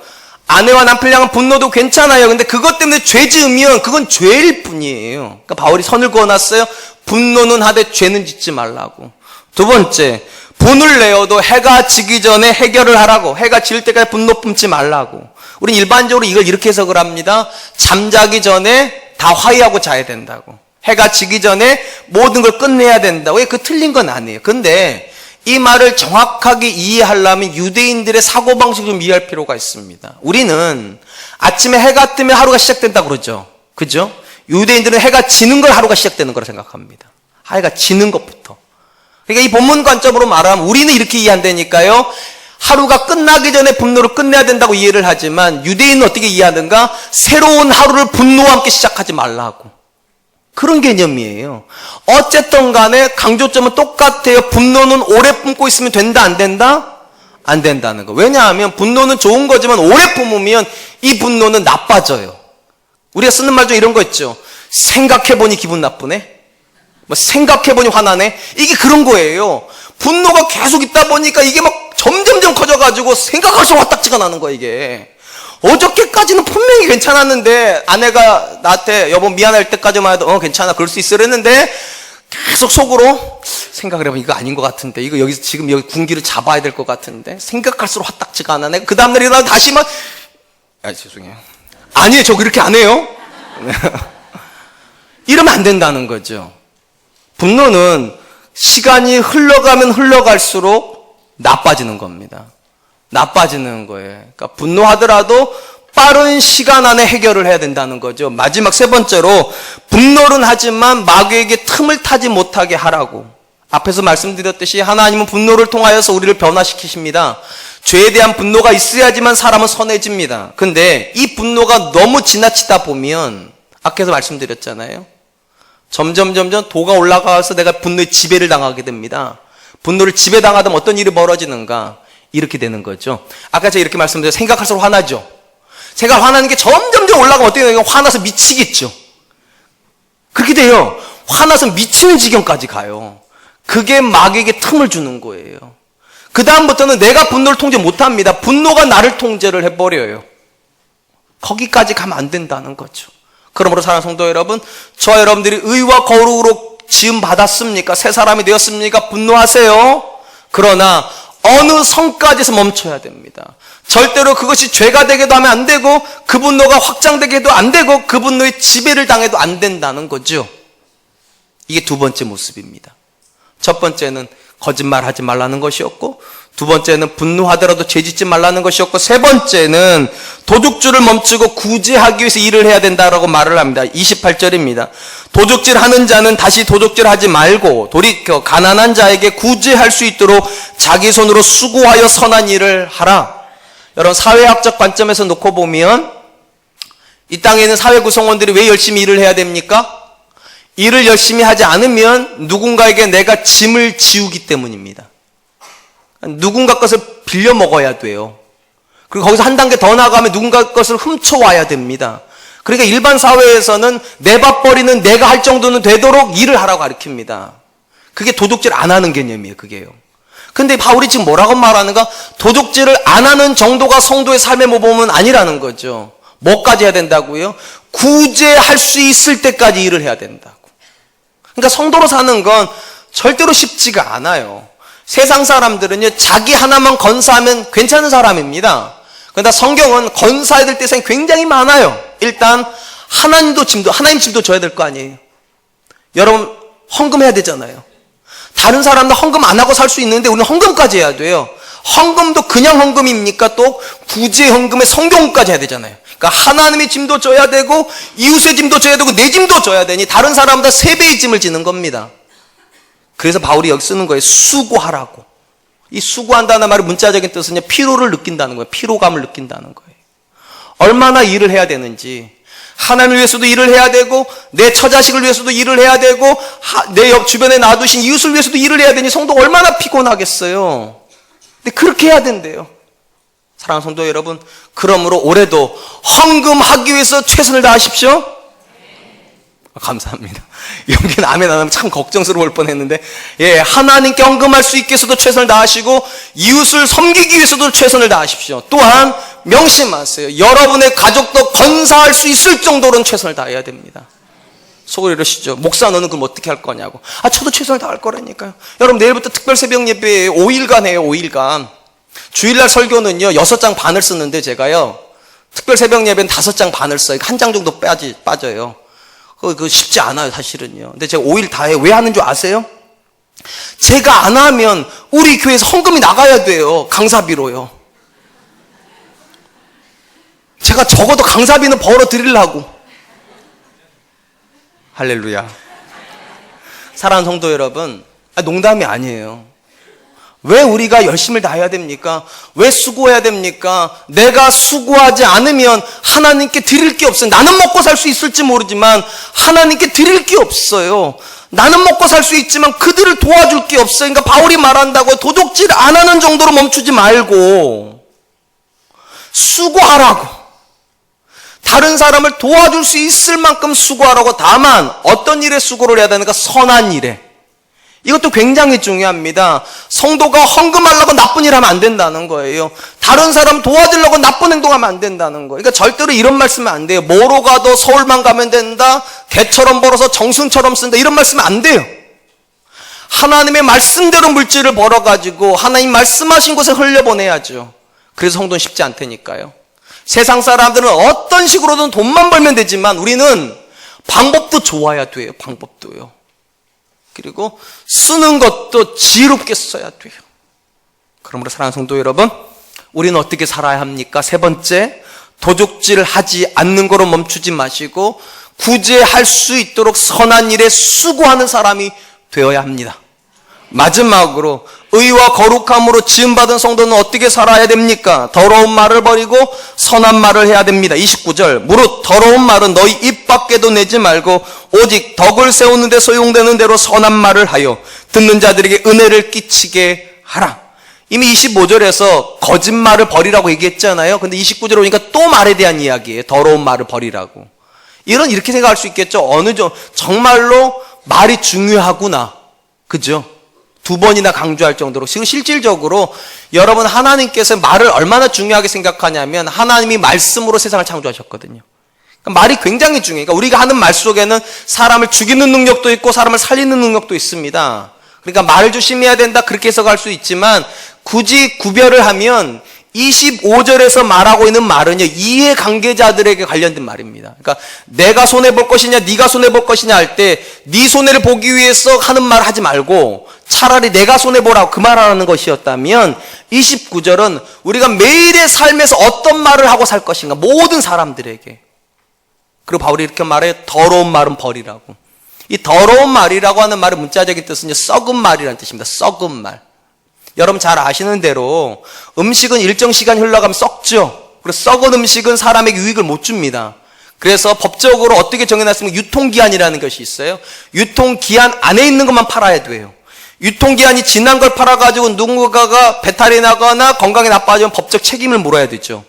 아내와 남편을 향한 분노도 괜찮아요. 근데 그것 때문에 죄 지으면 그건 죄일 뿐이에요. 그러니까 바울이 선을 그어놨어요. 분노는 하되 죄는 짓지 말라고. 두 번째, 분을 내어도 해가 지기 전에 해결을 하라고. 해가 질 때까지 분노 품지 말라고. 우린 일반적으로 이걸 이렇게 해석을 합니다. 잠자기 전에 다 화해하고 자야 된다고. 해가 지기 전에 모든 걸 끝내야 된다고. 그 틀린 건 아니에요. 근데 이 말을 정확하게 이해하려면 유대인들의 사고방식을 좀 이해할 필요가 있습니다. 우리는 아침에 해가 뜨면 하루가 시작된다고 그러죠. 그죠? 유대인들은 해가 지는 걸 하루가 시작되는 거라 생각합니다. 해가 지는 것부터. 그러니까 이 본문 관점으로 말하면 우리는 이렇게 이해한다니까요. 하루가 끝나기 전에 분노를 끝내야 된다고 이해를 하지만 유대인은 어떻게 이해하는가? 새로운 하루를 분노와 함께 시작하지 말라고. 그런 개념이에요. 어쨌든 간에 강조점은 똑같아요. 분노는 오래 품고 있으면 된다, 안 된다? 안 된다는 거. 왜냐하면 분노는 좋은 거지만 오래 품으면 이 분노는 나빠져요. 우리가 쓰는 말 중에 이런 거 있죠. 생각해보니 기분 나쁘네? 뭐 생각해보니 화나네? 이게 그런 거예요. 분노가 계속 있다 보니까 이게 막 점점점 커져가지고 생각할수록 화딱지가 나는 거야, 이게. 어저께까지는 분명히 괜찮았는데 아내가 나한테 여보 미안할 때까지만 해도 괜찮아 그럴 수 있어 그랬는데 계속 속으로 생각을 해보면 이거 아닌 것 같은데 이거 여기서 지금 여기 군기를 잡아야 될 것 같은데 생각할수록 화딱지가 안 나네. 그 다음날 일어나면 다시 막 죄송해요. 아니에요, 저 그렇게 안 해요. 이러면 안 된다는 거죠. 분노는 시간이 흘러가면 흘러갈수록 나빠지는 겁니다. 나빠지는 거예요. 그러니까 분노하더라도 빠른 시간 안에 해결을 해야 된다는 거죠. 마지막 세 번째로 분노는 하지만 마귀에게 틈을 타지 못하게 하라고. 앞에서 말씀드렸듯이 하나님은 분노를 통하여서 우리를 변화시키십니다. 죄에 대한 분노가 있어야지만 사람은 선해집니다. 근데 이 분노가 너무 지나치다 보면 앞에서 말씀드렸잖아요. 점점 도가 올라가서 내가 분노의 지배를 당하게 됩니다. 분노를 지배당하면 어떤 일이 벌어지는가? 이렇게 되는 거죠. 아까 제가 이렇게 말씀드렸죠. 생각할수록 화나죠. 제가 화나는 게 점점 올라가면 어떻게 되냐면 화나서 미치겠죠. 그렇게 돼요. 화나서 미치는 지경까지 가요. 그게 마귀에게 틈을 주는 거예요. 그 다음부터는 내가 분노를 통제 못합니다. 분노가 나를 통제를 해버려요. 거기까지 가면 안 된다는 거죠. 그러므로 사랑하는 성도 여러분, 저와 여러분들이 의와 거룩으로 지음 받았습니까? 새 사람이 되었습니까? 분노하세요. 그러나 어느 선까지서 멈춰야 됩니다. 절대로 그것이 죄가 되게도 하면 안 되고 그 분노가 확장되게 해도 안 되고 그 분노의 지배를 당해도 안 된다는 거죠. 이게 두 번째 모습입니다. 첫 번째는 거짓말하지 말라는 것이었고 두 번째는 분노하더라도 죄짓지 말라는 것이었고 세 번째는 도둑질을 멈추고 구제하기 위해서 일을 해야 된다라고 말을 합니다. 28절입니다. 도둑질하는 자는 다시 도둑질하지 말고 돌이켜 가난한 자에게 구제할 수 있도록 자기 손으로 수고하여 선한 일을 하라. 여러분 사회학적 관점에서 놓고 보면 이 땅에 있는 사회 구성원들이 왜 열심히 일을 해야 됩니까? 일을 열심히 하지 않으면 누군가에게 내가 짐을 지우기 때문입니다. 누군가 것을 빌려 먹어야 돼요. 그리고 거기서 한 단계 더 나가면 누군가 것을 훔쳐와야 됩니다. 그러니까 일반 사회에서는 내밥벌이는 내가 할 정도는 되도록 일을 하라고 가르칩니다. 그게 도둑질 안 하는 개념이에요, 그게요. 근데 바울이 지금 뭐라고 말하는가? 도둑질을 안 하는 정도가 성도의 삶의 모범은 아니라는 거죠. 뭐까지 해야 된다고요? 구제할 수 있을 때까지 일을 해야 된다고. 그러니까 성도로 사는 건 절대로 쉽지가 않아요. 세상 사람들은요, 자기 하나만 건사하면 괜찮은 사람입니다. 그러나 성경은 건사해야 될 대상이 굉장히 많아요. 일단, 하나님 짐도 져야 될 거 아니에요. 여러분, 헌금해야 되잖아요. 다른 사람도 헌금 안 하고 살 수 있는데 우리는 헌금까지 해야 돼요. 헌금도 그냥 헌금입니까? 또 구제 헌금에 성경까지 해야 되잖아요. 그러니까 하나님의 짐도 져야 되고 이웃의 짐도 져야 되고 내 짐도 져야 되니 다른 사람보다 3배의 짐을 지는 겁니다. 그래서 바울이 여기 쓰는 거예요. 수고하라고. 이 수고한다는 말의 문자적인 뜻은 피로를 느낀다는 거예요. 피로감을 느낀다는 거예요. 얼마나 일을 해야 되는지, 하나님을 위해서도 일을 해야 되고 내 처자식을 위해서도 일을 해야 되고 내 옆 주변에 놔두신 이웃을 위해서도 일을 해야 되니 성도가 얼마나 피곤하겠어요. 근데 그렇게 해야 된대요. 사랑하는 성도 여러분, 그러므로 올해도 헌금하기 위해서 최선을 다하십시오. 감사합니다. 여기는 아멘 안 하면 참 걱정스러울 뻔했는데, 예, 하나님께 헌금할 수 있게 해서도 최선을 다하시고 이웃을 섬기기 위해서도 최선을 다하십시오. 또한 명심하세요. 여러분의 가족도 건사할 수 있을 정도로는 최선을 다해야 됩니다. 속으로 이러시죠. 목사 너는 그럼 어떻게 할 거냐고. 저도 최선을 다할 거라니까요. 여러분 내일부터 특별 새벽 예배 5일간 해요. 5일간. 주일날 설교는요 6장 반을 쓰는데 제가요 특별 새벽 예배는 5장 반을 써요. 1장 정도 빠져요. 그거 쉽지 않아요 사실은요. 근데 제가 5일 다 해요. 왜 하는 줄 아세요? 제가 안 하면 우리 교회에서 헌금이 나가야 돼요. 강사비로요. 제가 적어도 강사비는 벌어드리려고. 할렐루야. 사랑하는 성도 여러분, 농담이 아니에요. 왜 우리가 열심을 다해야 됩니까? 왜 수고해야 됩니까? 내가 수고하지 않으면 하나님께 드릴 게 없어요. 나는 먹고 살 수 있을지 모르지만 하나님께 드릴 게 없어요. 나는 먹고 살 수 있지만 그들을 도와줄 게 없어요. 그러니까 바울이 말한다고 도둑질 안 하는 정도로 멈추지 말고 수고하라고. 다른 사람을 도와줄 수 있을 만큼 수고하라고. 다만 어떤 일에 수고를 해야 되는가? 선한 일에. 이것도 굉장히 중요합니다. 성도가 헌금하려고 나쁜 일 하면 안 된다는 거예요. 다른 사람 도와주려고 나쁜 행동하면 안 된다는 거예요. 그러니까 절대로 이런 말씀은 안 돼요. 뭐로 가도 서울만 가면 된다, 개처럼 벌어서 정승처럼 쓴다, 이런 말씀은 안 돼요. 하나님의 말씀대로 물질을 벌어가지고 하나님 말씀하신 곳에 흘려보내야죠. 그래서 성도는 쉽지 않다니까요. 세상 사람들은 어떤 식으로든 돈만 벌면 되지만 우리는 방법도 좋아야 돼요. 방법도요. 그리고 쓰는 것도 지혜롭게 써야 돼요. 그러므로 사랑하는 성도 여러분, 우리는 어떻게 살아야 합니까? 3번째, 도둑질 하지 않는 거로 멈추지 마시고 구제할 수 있도록 선한 일에 수고하는 사람이 되어야 합니다. 마지막으로 의와 거룩함으로 지음받은 성도는 어떻게 살아야 됩니까? 더러운 말을 버리고 선한 말을 해야 됩니다. 29절, 무릇 더러운 말은 너희 입 밖에도 내지 말고 오직 덕을 세우는 데 소용되는 대로 선한 말을 하여 듣는 자들에게 은혜를 끼치게 하라. 이미 25절에서 거짓말을 버리라고 얘기했잖아요. 근데 29절에 오니까 또 말에 대한 이야기예요. 더러운 말을 버리라고. 이렇게 생각할 수 있겠죠. 정말로 말이 중요하구나. 그죠? 2번이나 강조할 정도로. 지금 실질적으로 여러분 하나님께서 말을 얼마나 중요하게 생각하냐면 하나님이 말씀으로 세상을 창조하셨거든요. 그러니까 말이 굉장히 중요해요. 그러니까 우리가 하는 말 속에는 사람을 죽이는 능력도 있고 사람을 살리는 능력도 있습니다. 그러니까 말을 조심해야 된다 그렇게 해석할 수 있지만 굳이 구별을 하면 25절에서 말하고 있는 말은요 이해관계자들에게 관련된 말입니다. 그러니까 내가 손해볼 것이냐 네가 손해볼 것이냐 할 때 네 손해를 보기 위해서 하는 말 하지 말고 차라리 내가 손해보라고 그 말하는 것이었다면 29절은 우리가 매일의 삶에서 어떤 말을 하고 살 것인가 모든 사람들에게. 그리고 바울이 이렇게 말해요. 더러운 말은 버리라고. 이 더러운 말이라고 하는 말의 문자적인 뜻은 썩은 말이라는 뜻입니다. 썩은 말. 여러분 잘 아시는 대로 음식은 일정 시간이 흘러가면 썩죠. 그리고 썩은 음식은 사람에게 유익을 못 줍니다. 그래서 법적으로 어떻게 정해놨으면 유통기한이라는 것이 있어요. 유통기한 안에 있는 것만 팔아야 돼요. 유통기한이 지난 걸 팔아가지고 누군가가 배탈이 나거나 건강이 나빠지면 법적 책임을 물어야 되죠.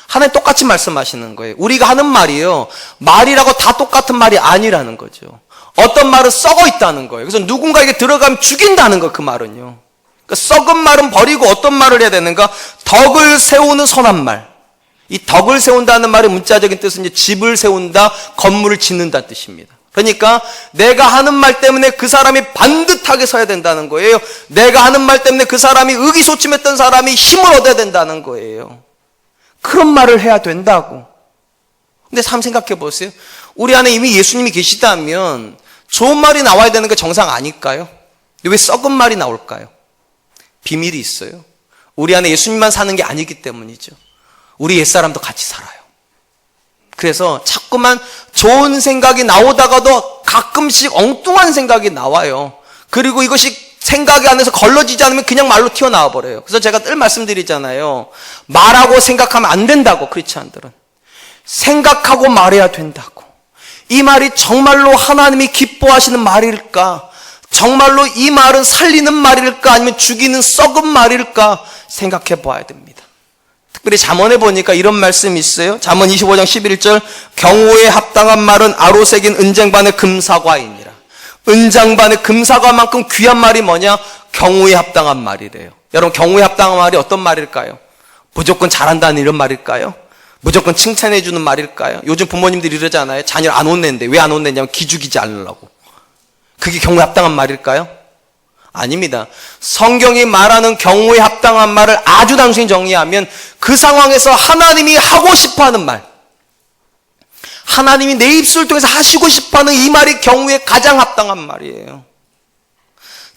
하나님 똑같이 말씀하시는 거예요. 우리가 하는 말이요 말이라고 다 똑같은 말이 아니라는 거죠. 어떤 말은 썩어 있다는 거예요. 그래서 누군가에게 들어가면 죽인다는 거, 그 말은요. 그러니까 썩은 말은 버리고 어떤 말을 해야 되는가? 덕을 세우는 선한 말. 이 덕을 세운다는 말의 문자적인 뜻은 이제 집을 세운다, 건물을 짓는다는 뜻입니다. 그러니까 내가 하는 말 때문에 그 사람이 반듯하게 서야 된다는 거예요. 내가 하는 말 때문에 그 사람이 의기소침했던 사람이 힘을 얻어야 된다는 거예요. 그런 말을 해야 된다고. 근데 참 생각해 보세요. 우리 안에 이미 예수님이 계시다면 좋은 말이 나와야 되는 게 정상 아닐까요? 왜 썩은 말이 나올까요? 비밀이 있어요. 우리 안에 예수님만 사는 게 아니기 때문이죠. 우리 옛사람도 같이 살아요. 그래서 자꾸만 좋은 생각이 나오다가도 가끔씩 엉뚱한 생각이 나와요. 그리고 이것이 생각이 안에서 걸러지지 않으면 그냥 말로 튀어나와 버려요. 그래서 제가 늘 말씀드리잖아요. 말하고 생각하면 안 된다고, 크리스찬들은. 생각하고 말해야 된다고. 이 말이 정말로 하나님이 기뻐하시는 말일까? 정말로 이 말은 살리는 말일까? 아니면 죽이는 썩은 말일까? 생각해 봐야 됩니다. 특별히 잠언에 보니까 이런 말씀이 있어요. 잠언 25장 11절, 경우에 합당한 말은 아로 새긴 은쟁반의 금사과이니라. 은장반의 금사과만큼 귀한 말이 뭐냐? 경우에 합당한 말이래요. 여러분, 경우에 합당한 말이 어떤 말일까요? 무조건 잘한다는 이런 말일까요? 무조건 칭찬해 주는 말일까요? 요즘 부모님들이 이러잖아요. 자녀를 안 혼내는데 왜 안 혼내냐면 기죽이지 않으려고. 그게 경우에 합당한 말일까요? 아닙니다. 성경이 말하는 경우에 합당한 말을 아주 단순히 정리하면 그 상황에서 하나님이 하고 싶어하는 말, 하나님이 내 입술을 통해서 하시고 싶어하는 이 말이 경우에 가장 합당한 말이에요.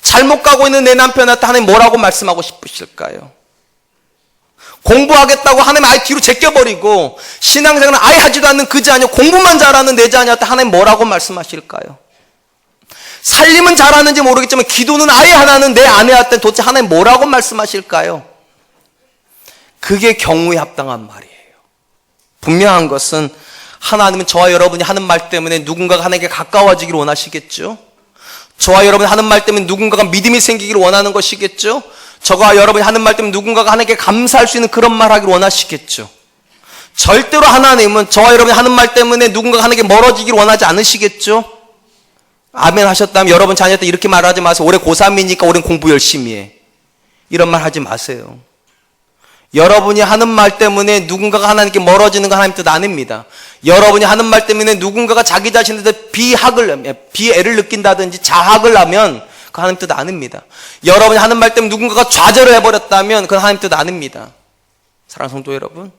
잘못 가고 있는 내 남편한테 하나님 뭐라고 말씀하고 싶으실까요? 공부하겠다고 하나님 아예 뒤로 제껴버리고 신앙생활은 아예 하지도 않는 그 자녀, 공부만 잘하는 내 자녀한테 하나님 뭐라고 말씀하실까요? 살림은 잘하는지 모르겠지만 기도는 아예 안 하는 내 아내한테 도대체 하나님 뭐라고 말씀하실까요? 그게 경우에 합당한 말이에요. 분명한 것은 하나님은 저와 여러분이 하는 말 때문에 누군가가 하나님께 가까워지기를 원하시겠죠? 저와 여러분이 하는 말 때문에 누군가가 믿음이 생기기를 원하는 것이겠죠? 저와 여러분이 하는 말 때문에 누군가가 하나님께 감사할 수 있는 그런 말 하기를 원하시겠죠? 절대로 하나님은 저와 여러분이 하는 말 때문에 누군가가 하나님께 멀어지기를 원하지 않으시겠죠? 아멘 하셨다면 여러분 자녀한테 이렇게 말하지 마세요. 올해 고3이니까 올해는 공부 열심히 해. 이런 말 하지 마세요. 여러분이 하는 말 때문에 누군가가 하나님께 멀어지는 건 하나님 뜻 아닙니다. 여러분이 하는 말 때문에 누군가가 자기 자신한테 비애를 느낀다든지 자학을 하면 그건 하나님 뜻 아닙니다. 여러분이 하는 말 때문에 누군가가 좌절을 해버렸다면 그건 하나님 뜻 아닙니다. 사랑하는 성도 여러분,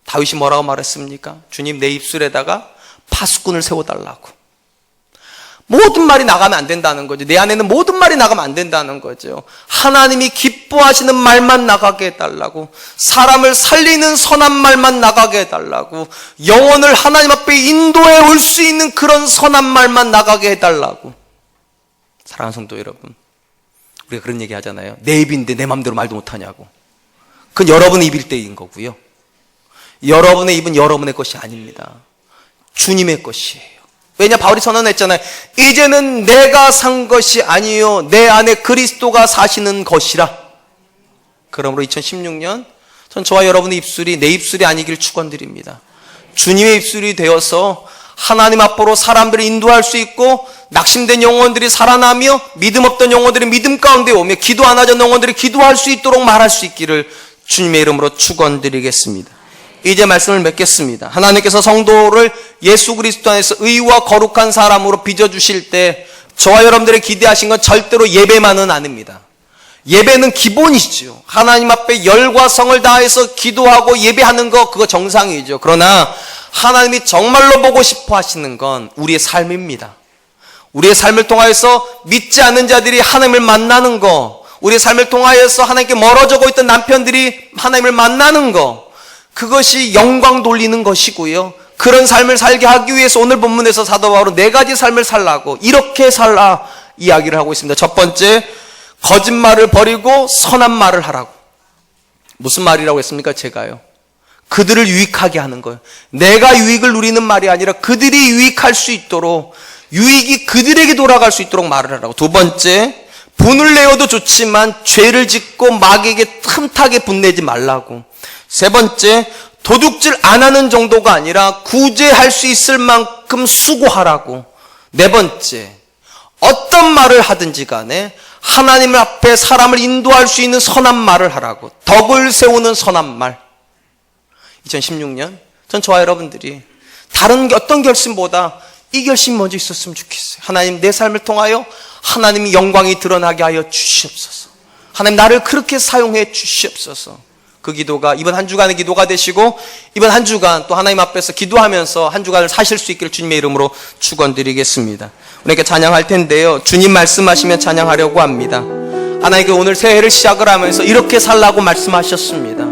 다윗이 뭐라고 말했습니까? 주님, 내 입술에다가 파수꾼을 세워달라고. 모든 말이 나가면 안 된다는 거죠. 내 안에는 모든 말이 나가면 안 된다는 거죠. 하나님이 기뻐하시는 말만 나가게 해달라고, 사람을 살리는 선한 말만 나가게 해달라고, 영혼을 하나님 앞에 인도해 올 수 있는 그런 선한 말만 나가게 해달라고. 사랑하는 성도 여러분, 우리가 그런 얘기 하잖아요. 내 입인데 내 마음대로 말도 못하냐고. 그건 여러분의 입일 때인 거고요. 여러분의 입은 여러분의 것이 아닙니다. 주님의 것이에요. 왜냐, 바울이 선언했잖아요. 이제는 내가 산 것이 아니요 내 안에 그리스도가 사시는 것이라. 그러므로 2016년 전 저와 여러분의 입술이 내 입술이 아니길 축원드립니다. 주님의 입술이 되어서 하나님 앞으로 사람들을 인도할 수 있고, 낙심된 영혼들이 살아나며 믿음 없던 영혼들이 믿음 가운데 오며 기도 안 하던 영혼들이 기도할 수 있도록 말할 수 있기를 주님의 이름으로 축원드리겠습니다. 이제 말씀을 맺겠습니다. 하나님께서 성도를 예수 그리스도 안에서 의와 거룩한 사람으로 빚어주실 때 저와 여러분들이 기대하신 건 절대로 예배만은 아닙니다. 예배는 기본이죠. 하나님 앞에 열과 성을 다해서 기도하고 예배하는 거, 그거 정상이죠. 그러나 하나님이 정말로 보고 싶어 하시는 건 우리의 삶입니다. 우리의 삶을 통하여서 믿지 않는 자들이 하나님을 만나는 거, 우리의 삶을 통하여서 하나님께 멀어지고 있던 남편들이 하나님을 만나는 거, 그것이 영광 돌리는 것이고요. 그런 삶을 살게 하기 위해서 오늘 본문에서 사도 바울은 4가지 삶을 살라고, 이렇게 살라 이야기를 하고 있습니다. 첫 번째, 거짓말을 버리고 선한 말을 하라고. 무슨 말이라고 했습니까? 제가요. 그들을 유익하게 하는 거예요. 내가 유익을 누리는 말이 아니라 그들이 유익할 수 있도록, 유익이 그들에게 돌아갈 수 있도록 말을 하라고. 두 번째, 분을 내어도 좋지만 죄를 짓고 마귀에게 틈타게 분내지 말라고. 세 번째, 도둑질 안 하는 정도가 아니라 구제할 수 있을 만큼 수고하라고. 네 번째, 어떤 말을 하든지 간에 하나님 앞에 사람을 인도할 수 있는 선한 말을 하라고. 덕을 세우는 선한 말. 2016년 전 저와 여러분들이 다른 어떤 결심보다 이 결심이 먼저 있었으면 좋겠어요. 하나님, 내 삶을 통하여 하나님이 영광이 드러나게 하여 주시옵소서. 하나님, 나를 그렇게 사용해 주시옵소서. 그 기도가 이번 한 주간의 기도가 되시고, 이번 한 주간 또 하나님 앞에서 기도하면서 한 주간을 사실 수 있기를 주님의 이름으로 축원드리겠습니다. 우리에게 찬양할 텐데요, 주님 말씀하시면 찬양하려고 합니다. 하나님께 오늘 새해를 시작을 하면서 이렇게 살라고 말씀하셨습니다.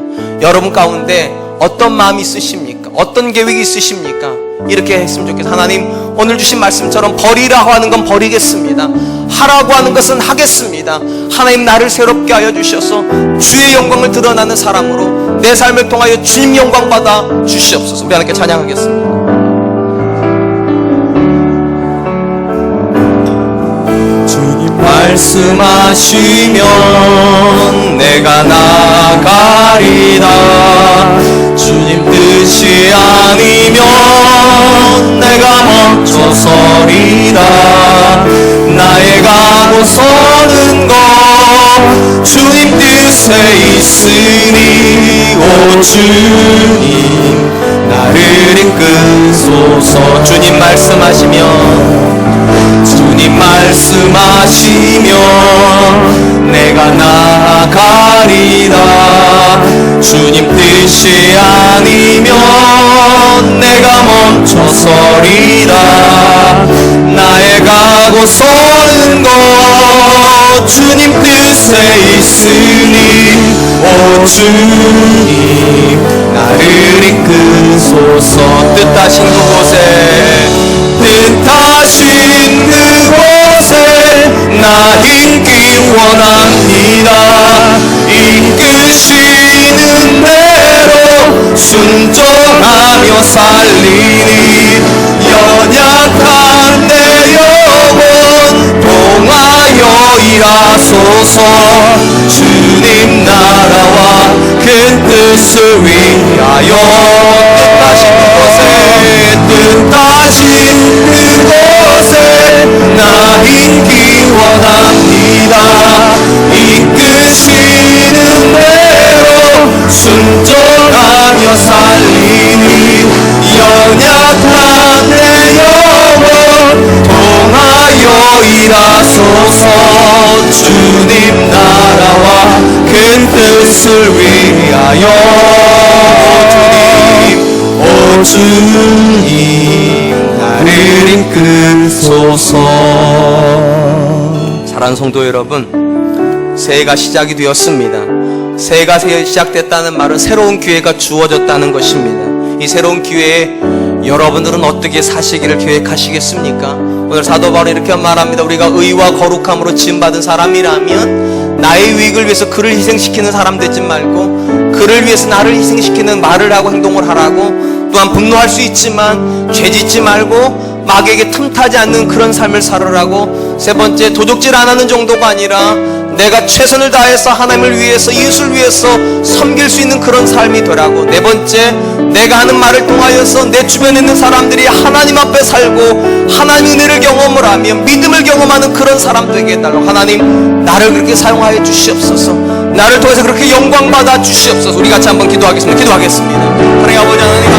여러분 가운데 어떤 마음이 있으십니까? 어떤 계획이 있으십니까? 이렇게 했으면 좋겠어요. 하나님, 오늘 주신 말씀처럼 버리라고 하는 건 버리겠습니다. 하라고 하는 것은 하겠습니다. 하나님, 나를 새롭게 하여 주셔서 주의 영광을 드러나는 사람으로 내 삶을 통하여 주님 영광 받아 주시옵소서. 우리 하나님께 찬양하겠습니다. 주님 말씀하시면 내가 나가리라. 주님 뜻이 아니면 내가 멈춰서리라. 나의 가고 서는 것 주님 뜻에 있으니 오 주님 나를 이끄소서. 주님 말씀하시면 내가 나아가리라. 주님 뜻이 아니면 내가 멈춰서리라. 나의 가고 서는 것 주님 뜻에 있으니 오 주님 나를 이끄소서. 뜻하신 그곳에 나 있기 원합니다. 이끄시는 대로 순종하며 살리니 연약한 내 영혼 동하여 일하소서. 주님 나라와 그 뜻을 위하여 뜻하신 그곳에 나 있기 원합니다. 이끄시는 대로 순종하며 살리니 연약한 내 영혼 통하여 일하소서. 주님 나라와 큰 뜻을 위하여 오 주님 나를 이끄소서. 사랑하는 성도 여러분, 새해가 시작이 되었습니다. 새해가 시작됐다는 말은 새로운 기회가 주어졌다는 것입니다. 이 새로운 기회에 여러분들은 어떻게 사시기를 계획하시겠습니까? 오늘 사도 바울은 이렇게 말합니다. 우리가 의와 거룩함으로 지음받은 사람이라면 나의 유익을 위해서 그를 희생시키는 사람 되지 말고 그를 위해서 나를 희생시키는 말을 하고 행동을 하라고. 또한 분노할 수 있지만 죄짓지 말고 마귀에게 틈타지 않는 그런 삶을 살으라고. 세 번째, 도둑질 안 하는 정도가 아니라 내가 최선을 다해서 하나님을 위해서 이웃을 위해서 섬길 수 있는 그런 삶이 되라고. 네 번째, 내가 하는 말을 통하여서 내 주변에 있는 사람들이 하나님 앞에 살고 하나님 은혜를 경험을 하며 믿음을 경험하는 그런 사람 되게 해달라고. 하나님, 나를 그렇게 사용하여 주시옵소서. 나를 통해서 그렇게 영광 받아 주시옵소서. 우리 같이 한번 기도하겠습니다. 하나님 아버지, 하나님